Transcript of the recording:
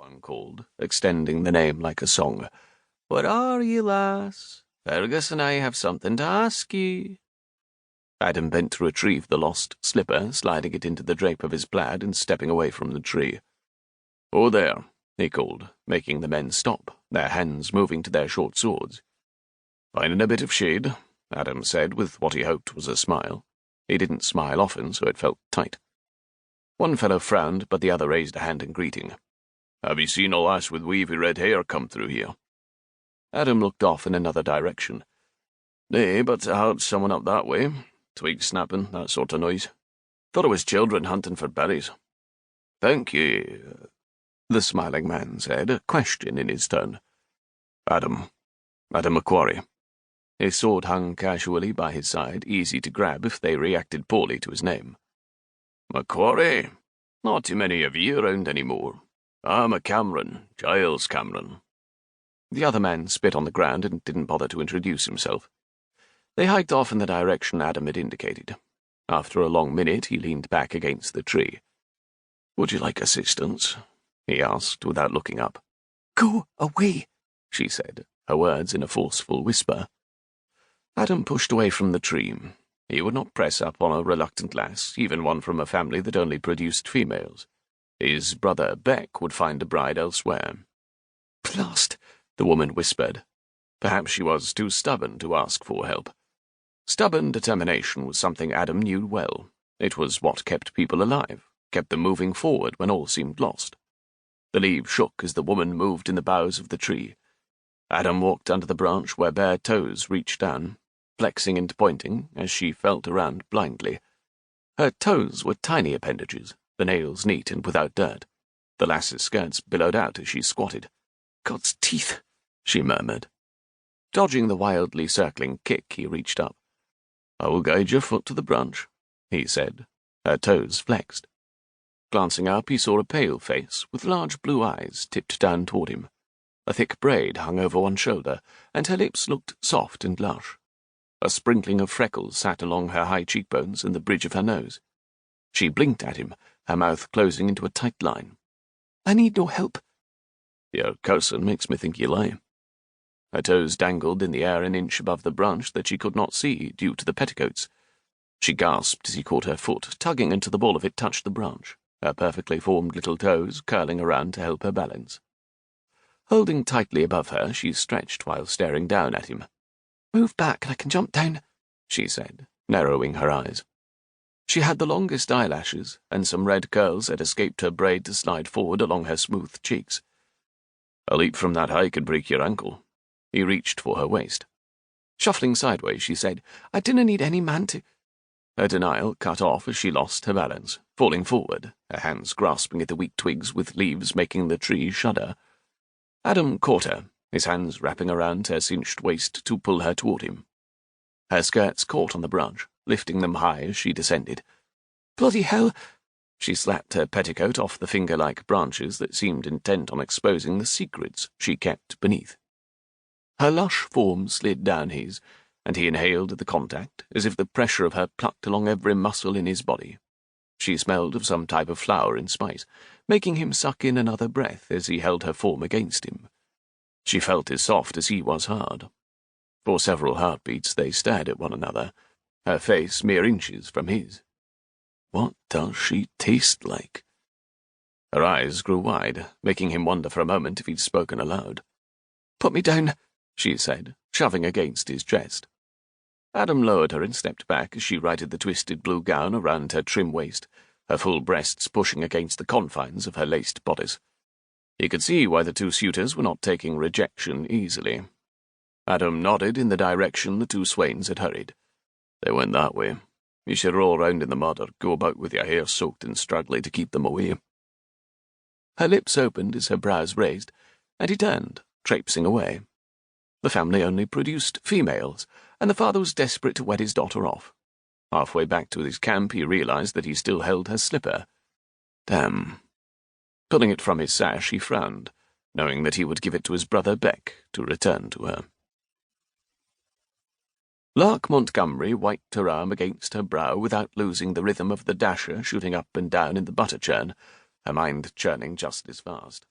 one called, extending the name like a song. "What are ye, lass? Fergus and I have something to ask ye." Adam bent to retrieve the lost slipper, sliding it into the drape of his plaid and stepping away from the tree. "Oh, there," he called, making the men stop, their hands moving to their short swords. "Finding a bit of shade," Adam said with what he hoped was a smile. He didn't smile often, so it felt tight. One fellow frowned, but the other raised a hand in greeting. "Have you seen a lass with weavy red hair come through here?" Adam looked off in another direction. "Nay, but I heard someone up that way. Twigs snapping, that sort of noise. Thought it was children hunting for berries." "Thank ye," the smiling man said, a question in his tone. Adam Macquarie." His sword hung casually by his side, easy to grab if they reacted poorly to his name. "Macquarie? Not too many of ye around anymore. I'm a Cameron, Giles Cameron." The other man spit on the ground and didn't bother to introduce himself. They hiked off in the direction Adam had indicated. After a long minute, he leaned back against the tree. "Would you like assistance?" he asked, without looking up. "Go away," she said, her words in a forceful whisper. Adam pushed away from the tree. He would not press up on a reluctant lass, even one from a family that only produced females. His brother Beck would find a bride elsewhere. "Blast," the woman whispered. Perhaps she was too stubborn to ask for help. Stubborn determination was something Adam knew well. It was what kept people alive, kept them moving forward when all seemed lost. The leaves shook as the woman moved in the boughs of the tree. Adam walked under the branch where bare toes reached down, flexing and pointing as she felt around blindly. Her toes were tiny appendages, the nails neat and without dirt. The lass's skirts billowed out as she squatted. "God's teeth," she murmured. Dodging the wildly circling kick, he reached up. "I will guide your foot to the branch," he said. Her toes flexed. Glancing up, he saw a pale face with large blue eyes tipped down toward him. A thick braid hung over one shoulder, and her lips looked soft and lush. A sprinkling of freckles sat along her high cheekbones and the bridge of her nose. She blinked at him, her mouth closing into a tight line. "I need no help." "Your cursing makes me think you lie." Her toes dangled in the air an inch above the branch that she could not see due to the petticoats. She gasped as he caught her foot, tugging until the ball of it touched the branch, her perfectly formed little toes curling around to help her balance. Holding tightly above her, she stretched while staring down at him. "Move back and I can jump down," she said, narrowing her eyes. She had the longest eyelashes, and some red curls had escaped her braid to slide forward along her smooth cheeks. "A leap from that high could break your ankle." He reached for her waist. Shuffling sideways, she said, "I didn't need any man to—" Her denial cut off as she lost her balance, falling forward, her hands grasping at the weak twigs with leaves making the tree shudder. Adam caught her, his hands wrapping around her cinched waist to pull her toward him. Her skirts caught on the branch, lifting them high as she descended. "Bloody hell!" She slapped her petticoat off the finger-like branches that seemed intent on exposing the secrets she kept beneath. Her lush form slid down his, and he inhaled the contact, as if the pressure of her plucked along every muscle in his body. She smelled of some type of flower and spice, making him suck in another breath as he held her form against him. She felt as soft as he was hard. For several heartbeats they stared at one another, her face mere inches from his. What does she taste like? Her eyes grew wide, making him wonder for a moment if he'd spoken aloud. "Put me down," she said, shoving against his chest. Adam lowered her and stepped back as she righted the twisted blue gown around her trim waist, her full breasts pushing against the confines of her laced bodice. He could see why the two suitors were not taking rejection easily. Adam nodded in the direction the two swains had hurried. "They went that way. You should roll round in the mud or go about with your hair soaked and straggly to keep them away." Her lips opened as her brows raised, and he turned, traipsing away. The family only produced females, and the father was desperate to wed his daughter off. Halfway back to his camp, he realized that he still held her slipper. Damn. Pulling it from his sash, he frowned, knowing that he would give it to his brother Beck to return to her. Lark Montgomerie wiped her arm against her brow without losing the rhythm of the dasher shooting up and down in the butter churn, her mind churning just as fast.